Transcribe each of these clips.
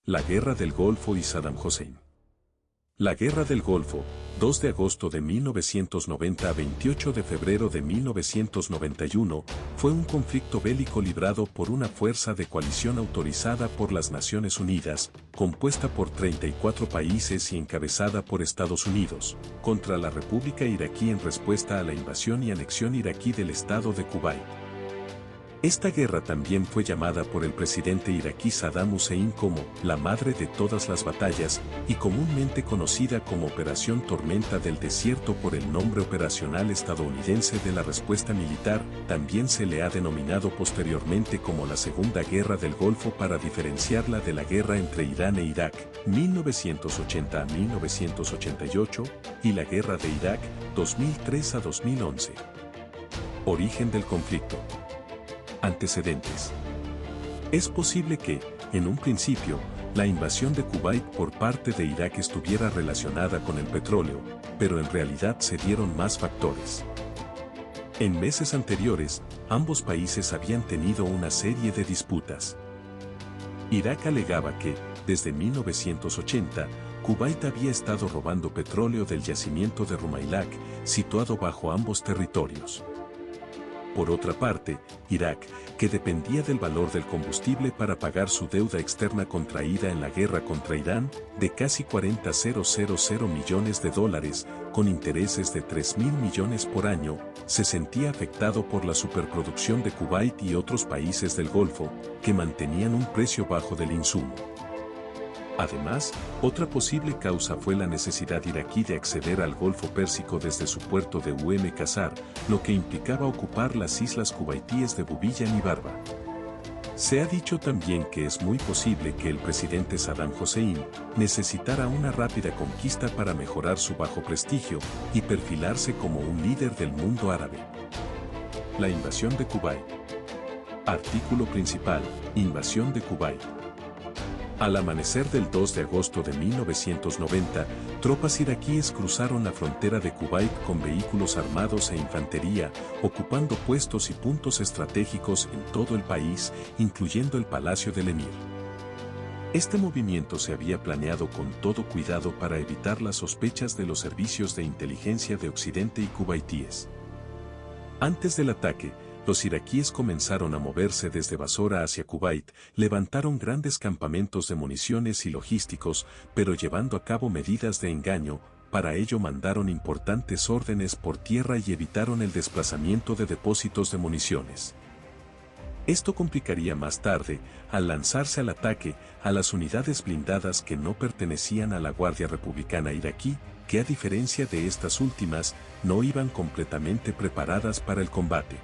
La Guerra del Golfo y Saddam Hussein. La Guerra del Golfo, 2 de agosto de 1990 a 28 de febrero de 1991, fue un conflicto bélico librado por una fuerza de coalición autorizada por las Naciones Unidas, compuesta por 34 países y encabezada por Estados Unidos, contra la República Iraquí en respuesta a la invasión y anexión iraquí del estado de Kuwait. Esta guerra también fue llamada por el presidente iraquí Saddam Hussein como la madre de todas las batallas y comúnmente conocida como Operación Tormenta del Desierto por el nombre operacional estadounidense de la respuesta militar. También se le ha denominado posteriormente como la Segunda Guerra del Golfo para diferenciarla de la guerra entre Irán e Irak, 1980 a 1988, y la Guerra de Irak, 2003 a 2011. Origen del conflicto. Antecedentes. Es posible que, en un principio, la invasión de Kuwait por parte de Irak estuviera relacionada con el petróleo, pero en realidad se dieron más factores. En meses anteriores, ambos países habían tenido una serie de disputas. Irak alegaba que, desde 1980, Kuwait había estado robando petróleo del yacimiento de Rumailak, situado bajo ambos territorios. Por otra parte, Irak, que dependía del valor del combustible para pagar su deuda externa contraída en la guerra contra Irán, de casi $40.000 millones, con intereses de 3.000 millones por año, se sentía afectado por la superproducción de Kuwait y otros países del Golfo, que mantenían un precio bajo del insumo. Además, otra posible causa fue la necesidad iraquí de acceder al Golfo Pérsico desde su puerto de Qasr, lo que implicaba ocupar las islas kuwaitíes de Bubiyan y Barba. Se ha dicho también que es muy posible que el presidente Saddam Hussein necesitara una rápida conquista para mejorar su bajo prestigio y perfilarse como un líder del mundo árabe. La invasión de Kuwait. Artículo principal: Invasión de Kuwait. Al amanecer del 2 de agosto de 1990, tropas iraquíes cruzaron la frontera de Kuwait con vehículos armados e infantería, ocupando puestos y puntos estratégicos en todo el país, incluyendo el Palacio del Emir. Este movimiento se había planeado con todo cuidado para evitar las sospechas de los servicios de inteligencia de Occidente y kuwaitíes. Antes del ataque, los iraquíes comenzaron a moverse desde Basora hacia Kuwait, levantaron grandes campamentos de municiones y logísticos, pero llevando a cabo medidas de engaño. Para ello mandaron importantes órdenes por tierra y evitaron el desplazamiento de depósitos de municiones. Esto complicaría más tarde, al lanzarse al ataque, a las unidades blindadas que no pertenecían a la Guardia Republicana iraquí, que a diferencia de estas últimas, no iban completamente preparadas para el combate.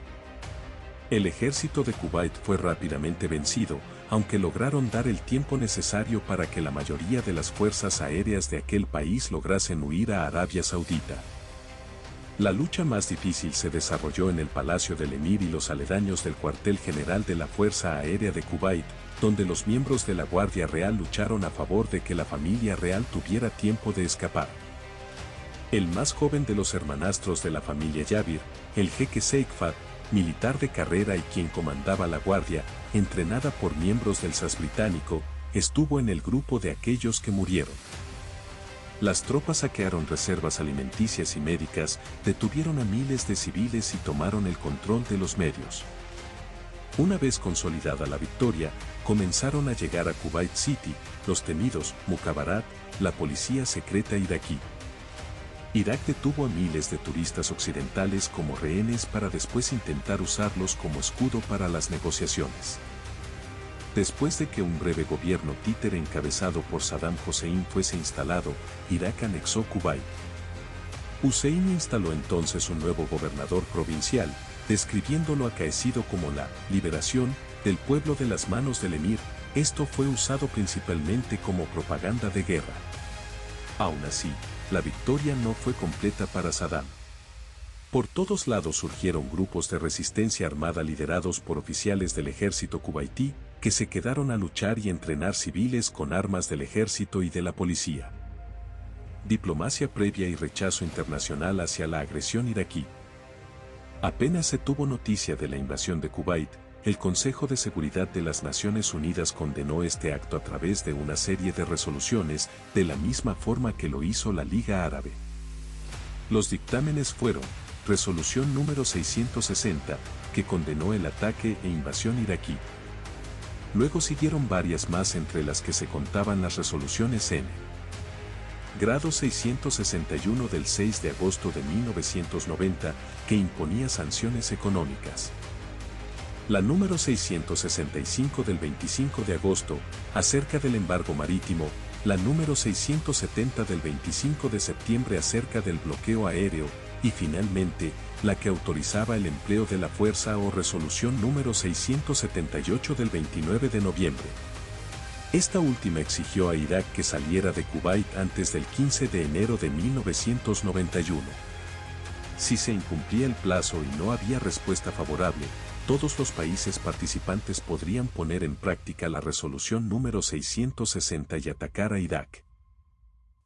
El ejército de Kuwait fue rápidamente vencido, aunque lograron dar el tiempo necesario para que la mayoría de las fuerzas aéreas de aquel país lograsen huir a Arabia Saudita. La lucha más difícil se desarrolló en el Palacio del Emir y los aledaños del cuartel general de la Fuerza Aérea de Kuwait, donde los miembros de la Guardia Real lucharon a favor de que la familia real tuviera tiempo de escapar. El más joven de los hermanastros de la familia Yabir, el jeque Seikfat, militar de carrera y quien comandaba la guardia, entrenada por miembros del SAS británico, estuvo en el grupo de aquellos que murieron. Las tropas saquearon reservas alimenticias y médicas, detuvieron a miles de civiles y tomaron el control de los medios. Una vez consolidada la victoria, comenzaron a llegar a Kuwait City, los temidos Mukhabarat, la policía secreta iraquí. Irak detuvo a miles de turistas occidentales como rehenes para después intentar usarlos como escudo para las negociaciones. Después de que un breve gobierno títere encabezado por Saddam Hussein fuese instalado, Irak anexó Kuwait. Hussein instaló entonces un nuevo gobernador provincial, describiendo lo acaecido como la liberación del pueblo de las manos del emir. Esto fue usado principalmente como propaganda de guerra. Aún así, la victoria no fue completa para Saddam. Por todos lados surgieron grupos de resistencia armada liderados por oficiales del ejército kuwaití, que se quedaron a luchar y entrenar civiles con armas del ejército y de la policía. Diplomacia previa y rechazo internacional hacia la agresión iraquí. Apenas se tuvo noticia de la invasión de Kuwait, el Consejo de Seguridad de las Naciones Unidas condenó este acto a través de una serie de resoluciones, de la misma forma que lo hizo la Liga Árabe. Los dictámenes fueron: Resolución número 660, que condenó el ataque e invasión iraquí. Luego siguieron varias más, entre las que se contaban las resoluciones N. Grado 661 del 6 de agosto de 1990, que imponía sanciones económicas. La número 665 del 25 de agosto, acerca del embargo marítimo, la número 670 del 25 de septiembre acerca del bloqueo aéreo, y finalmente, la que autorizaba el empleo de la fuerza o resolución número 678 del 29 de noviembre. Esta última exigió a Irak que saliera de Kuwait antes del 15 de enero de 1991. Si se incumplía el plazo y no había respuesta favorable, todos los países participantes podrían poner en práctica la resolución número 660 y atacar a Irak.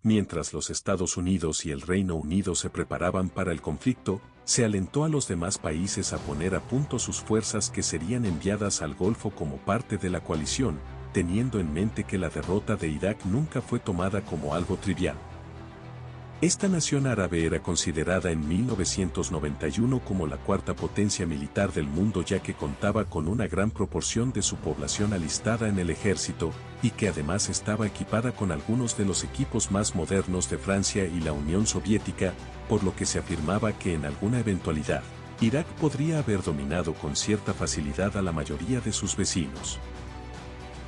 Mientras los Estados Unidos y el Reino Unido se preparaban para el conflicto, se alentó a los demás países a poner a punto sus fuerzas que serían enviadas al Golfo como parte de la coalición, teniendo en mente que la derrota de Irak nunca fue tomada como algo trivial. Esta nación árabe era considerada en 1991 como la cuarta potencia militar del mundo, ya que contaba con una gran proporción de su población alistada en el ejército, y que además estaba equipada con algunos de los equipos más modernos de Francia y la Unión Soviética, por lo que se afirmaba que en alguna eventualidad, Irak podría haber dominado con cierta facilidad a la mayoría de sus vecinos.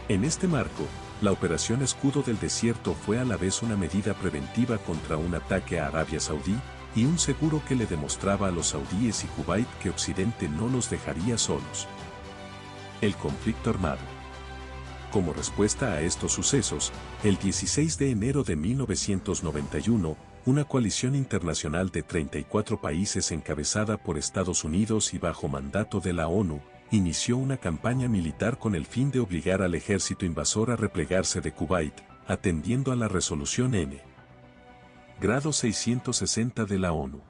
En este marco, la Operación Escudo del Desierto fue a la vez una medida preventiva contra un ataque a Arabia Saudí y un seguro que le demostraba a los saudíes y Kuwait que Occidente no los dejaría solos. El conflicto armado. Como respuesta a estos sucesos, el 16 de enero de 1991, una coalición internacional de 34 países encabezada por Estados Unidos y bajo mandato de la ONU, inició una campaña militar con el fin de obligar al ejército invasor a replegarse de Kuwait, atendiendo a la resolución N. Grado 660 de la ONU.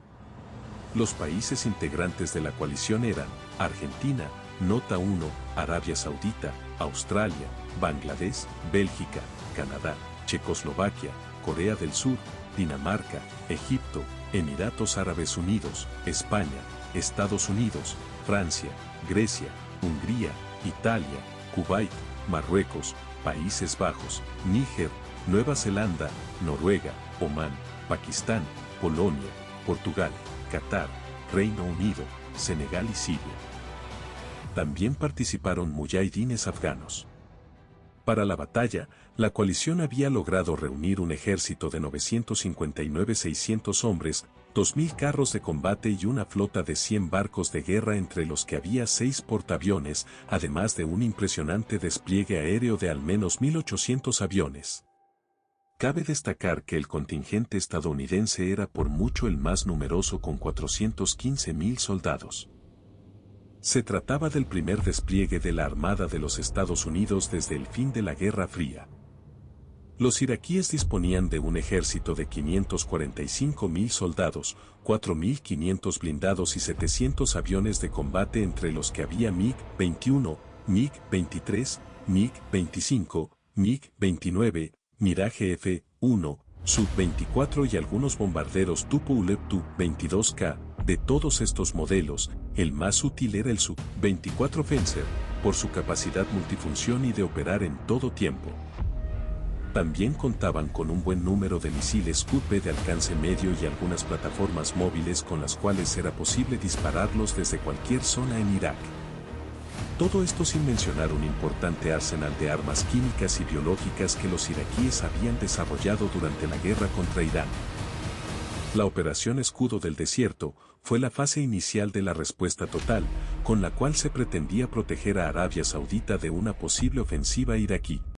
Los países integrantes de la coalición eran Argentina, Nota 1, Arabia Saudita, Australia, Bangladesh, Bélgica, Canadá, Checoslovaquia, Corea del Sur, Dinamarca, Egipto, Emiratos Árabes Unidos, España, Estados Unidos, Francia, Grecia, Hungría, Italia, Kuwait, Marruecos, Países Bajos, Níger, Nueva Zelanda, Noruega, Omán, Pakistán, Polonia, Portugal, Qatar, Reino Unido, Senegal y Siria. También participaron muyahidines afganos. Para la batalla, la coalición había logrado reunir un ejército de 959.600 hombres, 2.000 carros de combate y una flota de 100 barcos de guerra, entre los que había 6 portaaviones, además de un impresionante despliegue aéreo de al menos 1.800 aviones. Cabe destacar que el contingente estadounidense era por mucho el más numeroso, con 415.000 soldados. Se trataba del primer despliegue de la Armada de los Estados Unidos desde el fin de la Guerra Fría. Los iraquíes disponían de un ejército de 545.000 soldados, 4.500 blindados y 700 aviones de combate, entre los que había MiG-21, MiG-23, MiG-25, MiG-29, Mirage F-1, Sub-24 y algunos bombarderos Tupolev Tu-22K. De todos estos modelos, el más útil era el Sub-24 Fencer, por su capacidad multifunción y de operar en todo tiempo. También contaban con un buen número de misiles Scud-B de alcance medio y algunas plataformas móviles con las cuales era posible dispararlos desde cualquier zona en Irak. Todo esto sin mencionar un importante arsenal de armas químicas y biológicas que los iraquíes habían desarrollado durante la guerra contra Irán. La Operación Escudo del Desierto fue la fase inicial de la respuesta total, con la cual se pretendía proteger a Arabia Saudita de una posible ofensiva iraquí.